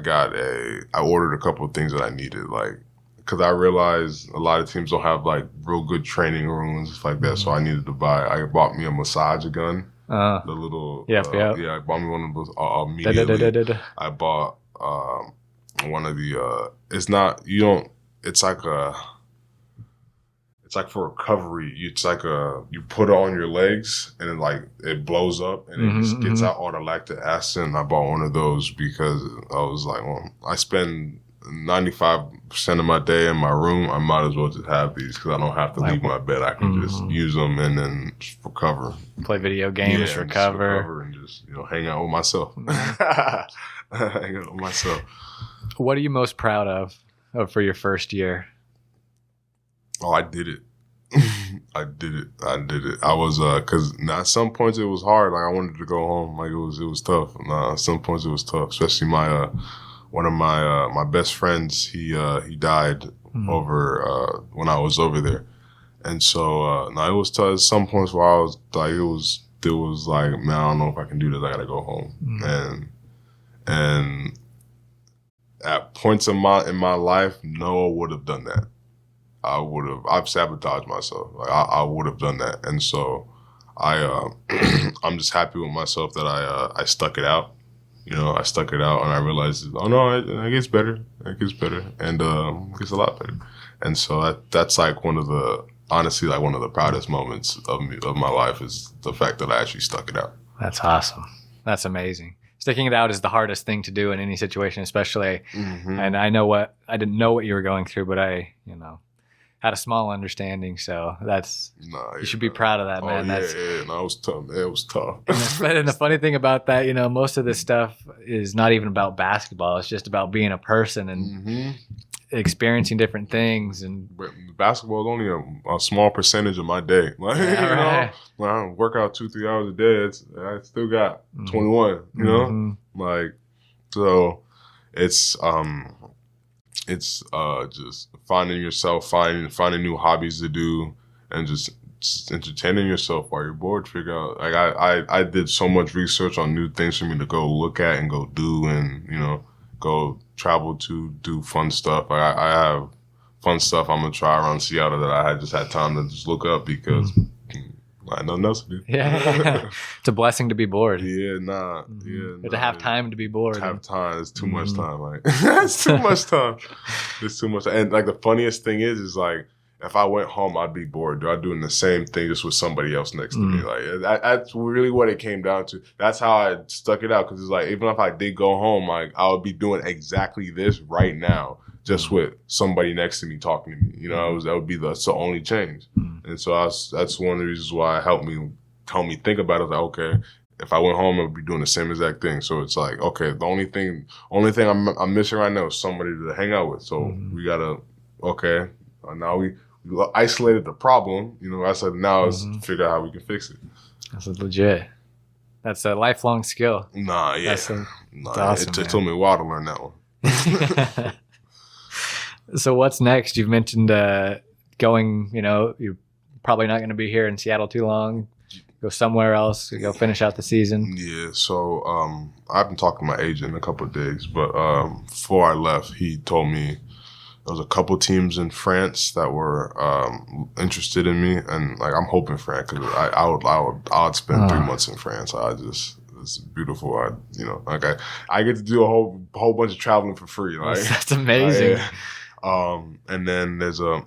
ordered a couple of things that I needed, like because I realized a lot of teams don't have like real good training rooms and stuff like that. So I bought me a massage gun. The little I bought me one of those immediately. I bought one of the it's like for recovery, it's like you put it on your legs and it blows up and it just gets out all the lactic acid. And I bought one of those because I was like, well, I spend 95% of my day in my room. I might as well just have these because I don't have to leave my bed. I can just use them and then just recover, play video games, recover, and just hang out with myself. Hang out with myself. What are you most proud of for your first year? Oh, I did it. I did it. I was, cause at some points it was hard. Like I wanted to go home. Like it was tough. At some points it was tough, especially one of my best friends, he died over, when I was over there. And so, it was tough. At some points where I was like, it was like, man, I don't know if I can do this. I gotta go home. And at points in my life, Noah would have done that. I've sabotaged myself. Like I would have done that. And so I'm just happy with myself that I stuck it out. I stuck it out and I realized, oh no, it gets better. It gets better. And it gets a lot better. And so that's like honestly, one of the proudest moments of my life is the fact that I actually stuck it out. That's awesome. That's amazing. Sticking it out is the hardest thing to do in any situation, especially. And I didn't know what you were going through, but I, had a small understanding. So you should be proud of that, man. It was tough. It was tough. And the funny thing about that, most of this stuff is not even about basketball. It's just about being a person and experiencing different things. And basketball is only a small percentage of my day. Like, when I work out 2-3 hours a day, I still got 21. Like, so it's just finding yourself, finding new hobbies to do, and just entertaining yourself while you're bored. Figure out, like I did so much research on new things for me to go look at and go do, and go travel to do fun stuff. Like I have fun stuff I'm gonna try around Seattle that I just had time to just look up because I had nothing else to do. Yeah, it's a blessing to be bored. To have time to be bored. To have time, it's too much time. Like it's too much time. It's too much. And like the funniest thing is like if I went home, I'd be bored. I'm doing the same thing just with somebody else next to me. Like that's really what it came down to. That's how I stuck it out because it's like even if I did go home, like I would be doing exactly this right now, just with somebody next to me talking to me. You know, that would be the only change. And so that's one of the reasons why it helped me think about it. Like, okay, if I went home, I'd be doing the same exact thing. So it's like, okay, the only thing I'm missing right now is somebody to hang out with. So we gotta, okay, now we isolated the problem. You know, I said now let's figure out how we can fix it. That's legit. That's a lifelong skill. Nah, yeah, that's awesome. It took me a while to learn that one. So what's next? You've mentioned going. You know, you're probably not going to be here in Seattle too long. Go somewhere else. Go finish out the season. Yeah. So I've been talking to my agent in a couple of days, but before I left, he told me there was a couple teams in France that were interested in me, and like I'm hoping France because I'd spend 3 months in France. It's beautiful. I get to do a whole bunch of traveling for free. Like that's amazing. And then there's a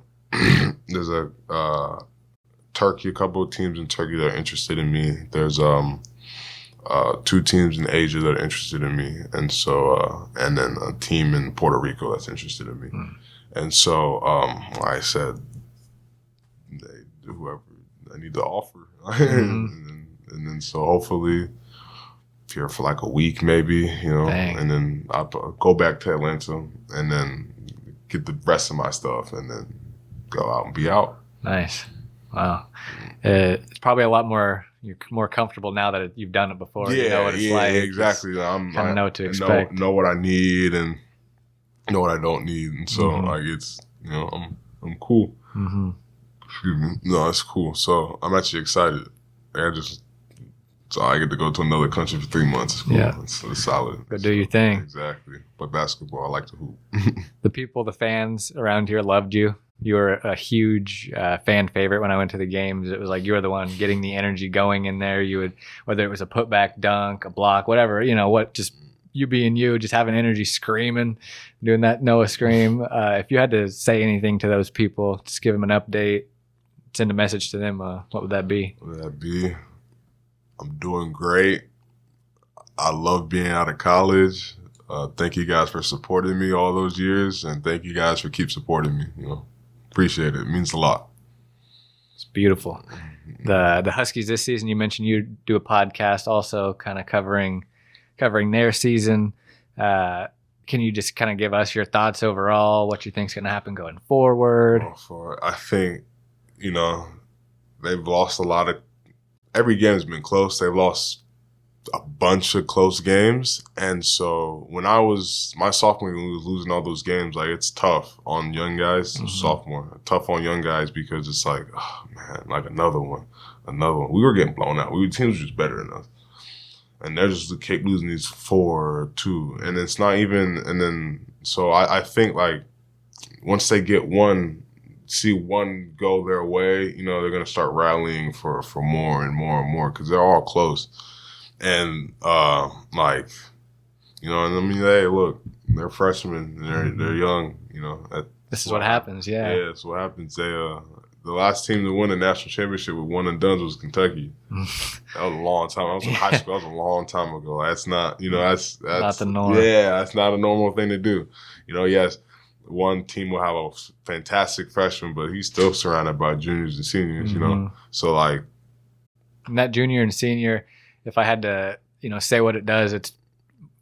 Turkey, a couple of teams in Turkey that are interested in me. There's 2 teams in Asia that are interested in me, and so and then a team in Puerto Rico that's interested in me. And so I said, whoever I need to offer, and then so hopefully here for like a week maybe, you know, and then I'll go back to Atlanta and then get the rest of my stuff and then go out and be out. Nice. Wow. It's probably a lot more, you're more comfortable now that you've done it before. Yeah, you know what it's like. Exactly. I know what to expect. Know what I need and know what I don't need. And so like it's, you know, I'm cool. Excuse me. No, it's cool. So I'm actually excited. So I get to go to another country for 3 months. It's cool. Yeah. It's solid. Go do your thing. Exactly. But basketball, I like to hoop. The fans around here loved you. You were a huge fan favorite when I went to the games. It was like you were the one getting the energy going in there. You would, whether it was a putback dunk, a block, whatever, you know, just you being you, just having energy, screaming, doing that Noah scream. If you had to say anything to those people, just give them an update, send a message to them, what would that be? What would that be? I'm doing great. I love being out of college. Thank you guys for supporting me all those years, and thank you guys for keep supporting me. You know, appreciate it. It means a lot. It's beautiful. The Huskies this season, you mentioned you do a podcast also kind of covering their season. Can you just kind of give us your thoughts overall, what you think is going to happen going forward? I think, you know, they've lost a lot of – every game's been close. They've lost a bunch of close games. And so when my sophomore year, when we was losing all those games, like it's tough on young guys, sophomore, tough on young guys because it's like, oh man, like another one. We were getting blown out. Teams were just better than us. And they're just keep losing these 4-2. And it's not even, and then, so I think like once they get see one go their way, you know, they're going to start rallying for more and more and more because they're all close. And, like, you know, and I mean, hey, look, they're freshmen, they're young, you know. This is what happens, yeah. Yeah, that's what happens. They, the last team to win a national championship with one and done was Kentucky. That was a long time. I was in high school. That was a long time ago. That's not, you know, that's not the norm. Yeah, that's not a normal thing to do. You know, yes, one team will have a fantastic freshman, but he's still surrounded by juniors and seniors, you know. So, like. And that junior and senior, if I had to, you know, say what it does, it's,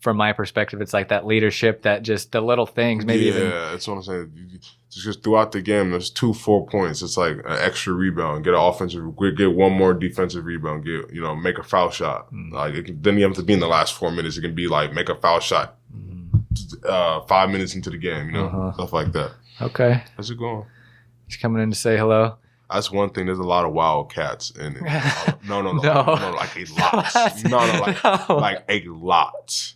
from my perspective, it's like that leadership, that just the little things, maybe even. Yeah, that's what I'm saying. Just throughout the game, there's 4 points. It's like an extra rebound, get an offensive, get one more defensive rebound, make a foul shot. Like then you have to be in the last 4 minutes. It can be like make a foul shot 5 minutes into the game, you know, stuff like that. Okay. How's it going? He's coming in to say hello. That's one thing. There's a lot of wildcats in it. No, like a lot. Like a lot.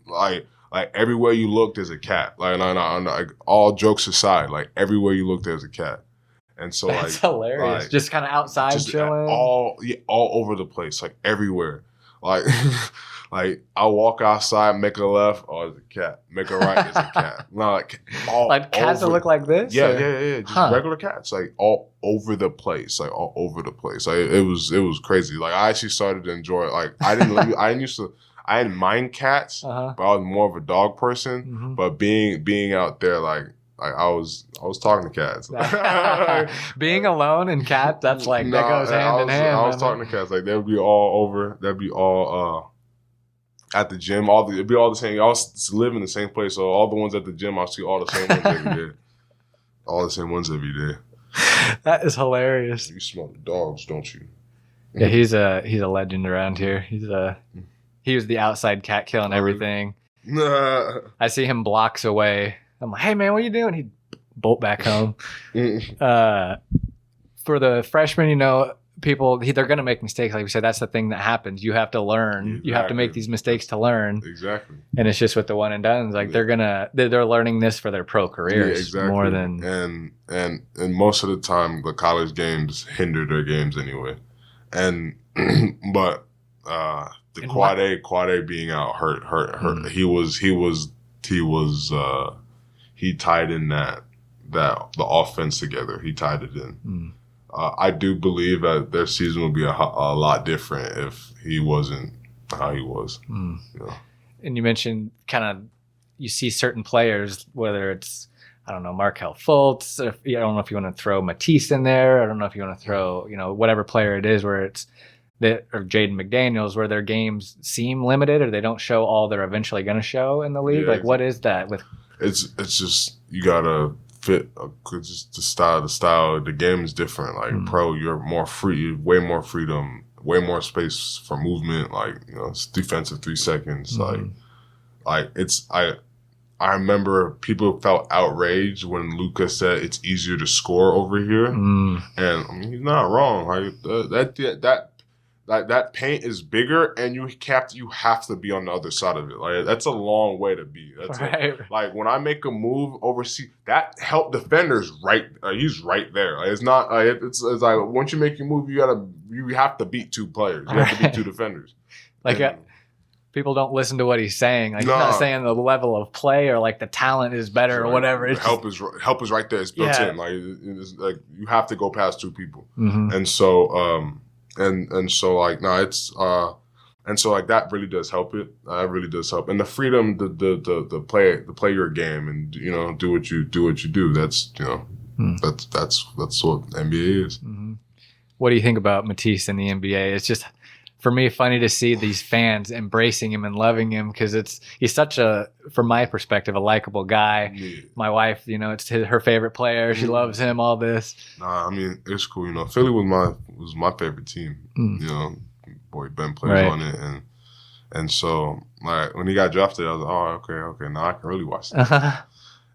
Like everywhere you look, there's a cat. Like all jokes aside, like everywhere you look, there's a cat. And so that's hilarious. Just kind of outside chilling. All over the place, like everywhere. Like, like I walk outside, make a left, oh, it's a cat. Make a right, it's a cat. No, like cats that look like this. Yeah. Just regular cats, like all over the place, like all over the place. Like it was crazy. Like I actually started to enjoy it. Like I didn't mind cats, but I was more of a dog person. Mm-hmm. But being out there, like I was talking to cats. Being alone and cat, that's like that goes hand in hand. I was talking to cats. Like they'd be all over. They'd be all at the gym. It'd be all the same. I was live in the same place, so all the ones at the gym, I'll see all the same ones every day. All the same ones every day. That is hilarious. You smell the dogs, don't you? Yeah, he's a legend around here. He was the outside cat killing everything. I see him blocks away. I'm like, hey man, what are you doing? He'd bolt back home. For the freshmen, you know, people, they're going to make mistakes. Like we said, that's the thing that happens. You have to learn. Exactly. You have to make these mistakes to learn. Exactly. And it's just with the one and dones. Like they're learning this for their pro careers more than. And most of the time, the college games hinder their games anyway. And but the quad A being out hurt. Mm. He tied in that the offense together. He tied it in. Mm. I do believe that their season would be a lot different if he wasn't how he was. Mm. You know? And you mentioned kind of you see certain players, whether it's Markelle Fultz. I don't know if you want to throw Matisse in there. I don't know if you want to throw whatever player it is where it's or Jaden McDaniels, where their games seem limited or they don't show all they're eventually going to show in the league. Yeah, like what is that with? It's just you gotta fit just the style. The game is different. Like pro, you're more free, way more freedom, way more space for movement. Like it's defensive 3 seconds. Mm-hmm. Like it's I remember people felt outraged when Luka said it's easier to score over here, and I mean he's not wrong. Like that paint is bigger, and you have to be on the other side of it. Like that's a long way to be. That's right. Like when I make a move overseas, that help defenders right. He's right there. Like, it's not. It's like once you make your move, you have to beat 2 players. You have to beat 2 defenders. Like people don't listen to what he's saying. Like he's not saying the level of play or like the talent is better or whatever. It's help is right there. It's built in. Like it's like you have to go past 2 people, and so. And so like no, it's and so like that really does help it. It really does help, and the freedom to play your game and do what you do. That's that's what NBA is. Mm-hmm. What do you think about Matisse in the NBA? It's just for me funny to see these fans embracing him and loving him because he's such from my perspective, a likable guy. Yeah. My wife, it's her favorite player. She loves him. All this. Nah, I mean it's cool. Philly was my favorite team. Boy Ben plays on it, and so like when he got drafted, I was like, oh okay, now I can really watch that.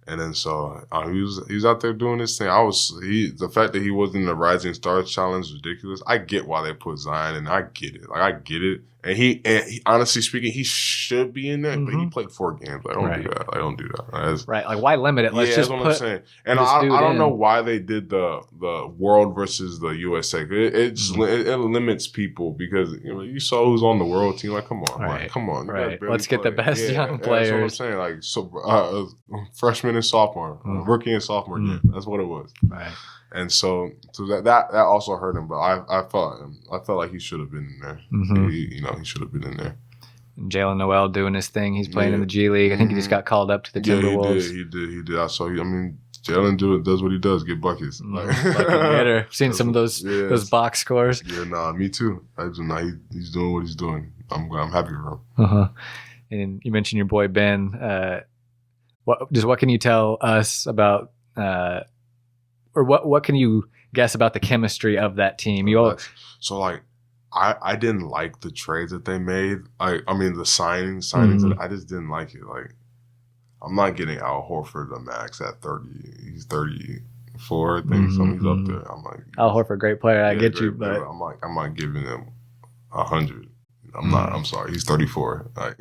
And then so he was out there doing this thing. The fact that he wasn't in the Rising Stars Challenge is ridiculous. I get why they put Zion, and I get it. Like I get it. And he honestly speaking, he should be in there, but he played 4 games. I don't do that. I don't do that. Right. Like why limit it? Let's just that's what I'm saying. And I don't know why they did the world versus the USA. It limits people because you saw who's on the world team. Like come on, right. Come on. Right. Let's get the best young players. That's what I'm saying. Like freshman and sophomore, rookie and sophomore game. That's what it was. Right. And so that also hurt him, but I felt like he should have been in there. Mm-hmm. He should have been in there. And Jalen Noel doing his thing. He's playing in the G League. I think he just got called up to the Timberwolves. He did. I saw. Jalen does what he does. Get buckets. Like I've seen some of those box scores. Yeah, nah, me too. He's doing what he's doing. I'm happy for him. And you mentioned your boy Ben. What can you tell us about? Or what can you guess about the chemistry of that team? I didn't like the trades that they made. I mean the signings. I just didn't like it. Like I'm not getting Al Horford the max at 30. He's 34, I think. So he's up there. I'm like Al Horford, great player. I get you, but I'm not giving him 100. I'm not. I'm sorry. He's 34. Like,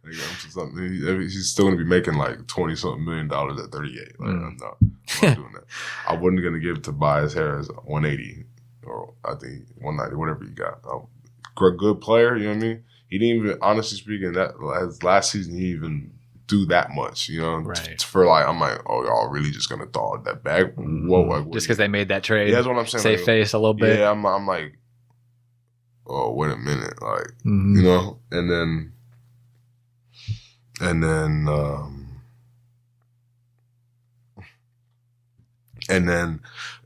he's still gonna be making like $20-something million at 38. Like, I'm not doing that. I wasn't gonna give Tobias Harris 180 or I think 190, whatever you got. good player. You know what I mean? He didn't even, honestly speaking, that last season he even do that much. You know, right? For like, I'm like, oh, y'all really just gonna throw that back? Whoa, like, just because they made that trade. Yeah, that's what I'm saying. Save like, face a little bit. Yeah, I'm like, oh, wait a minute, like, you know, and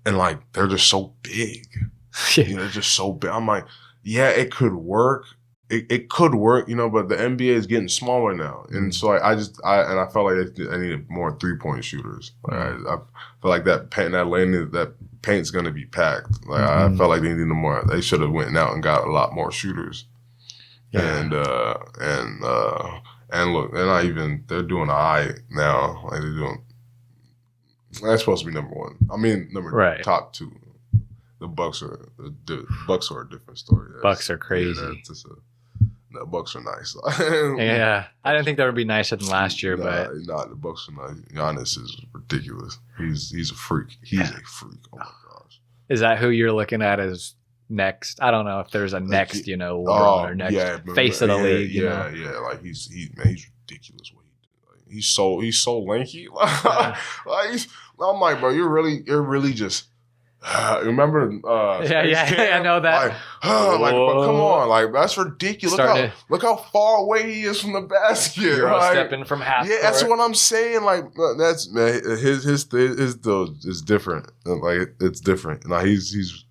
like they're just so big. You know, they're just so big. I'm like, yeah, it could work. It could work, you know, but the NBA is getting smaller now, and so I felt like I needed more 3-point shooters. Like I feel like that lane, that paint's gonna be packed. Like I felt like they needed more. They should have went out and got a lot more shooters. Yeah. And look, they're doing now. Like they're doing. That's supposed to be number one. I mean, top two. The Bucks are a different story. Bucks are crazy. The Bucks are nice. Yeah, I didn't think that would be nicer than last year, but the Bucks are nice. Giannis is ridiculous. He's a freak. He's a freak. Oh my gosh. Is that who you're looking at as next? I don't know if there's a next, LeBron or next face of the league. Yeah. Like he's ridiculous. What he did. Like, he's so lanky. Like I'm like, bro, you're really just. Remember? I know that. But come on, like that's ridiculous. Look how far away he is from the basket. You're stepping from half. Yeah, that's what I'm saying. Like that's his is different. Like it's different. Like he's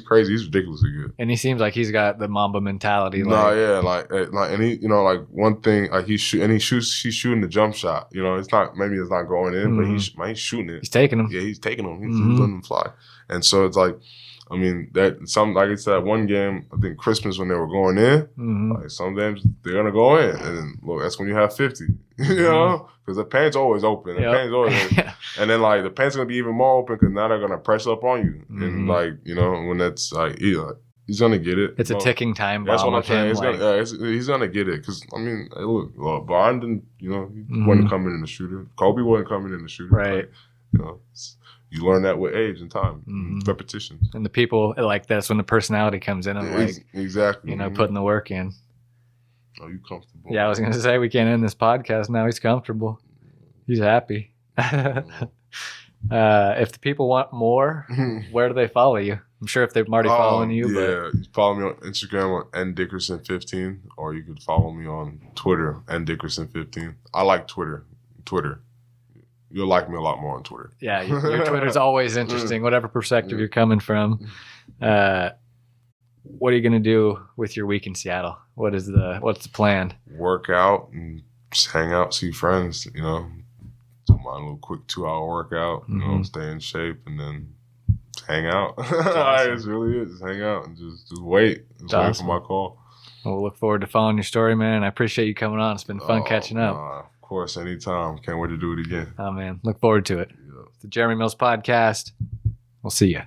crazy. He's ridiculously good. And he seems like he's got the Mamba mentality. And he, like one thing, like he's shooting the jump shot. You know, it's not going in, but he's shooting it. He's taking them. Yeah, he's taking them. He's letting them fly. And so it's like, I mean, like I said, one game, I think Christmas when they were going in, like some games they're gonna go in, and then, look, that's when you have 50, you know, because the paint's always open, and then like the paint's gonna be even more open because now they're gonna press up on you, and like when that's like he's gonna get it. It's a ticking time bomb. That's what I'm saying. He's gonna get it because I mean, look, Bond didn't, he wasn't coming in the shooter. Kobe wasn't coming in the shooter, right? Like, you learn that with age and time, repetitions. And the people, like, that's when the personality comes in. Exactly. Putting the work in. Are you comfortable? Yeah, I was going to say we can't end this podcast now. He's comfortable. He's happy. If the people want more, where do they follow you? I'm sure if they're already following you. Yeah, you follow me on Instagram on ndickerson15, or you could follow me on Twitter, ndickerson15. I like Twitter. You'll like me a lot more on Twitter. Yeah, your Twitter's always interesting, whatever perspective you're coming from. What are you going to do with your week in Seattle? What's the plan? Work out and just hang out, see friends, do my little quick 2-hour workout, stay in shape, and then just hang out. Awesome. It's really it. Just hang out and just wait. Wait for my call. Well, we'll look forward to following your story, man. I appreciate you coming on. It's been fun catching up. Of course, anytime. Can't wait to do it again. Oh, man. Look forward to it. Yeah. The Jeremy Mills Podcast. We'll see you.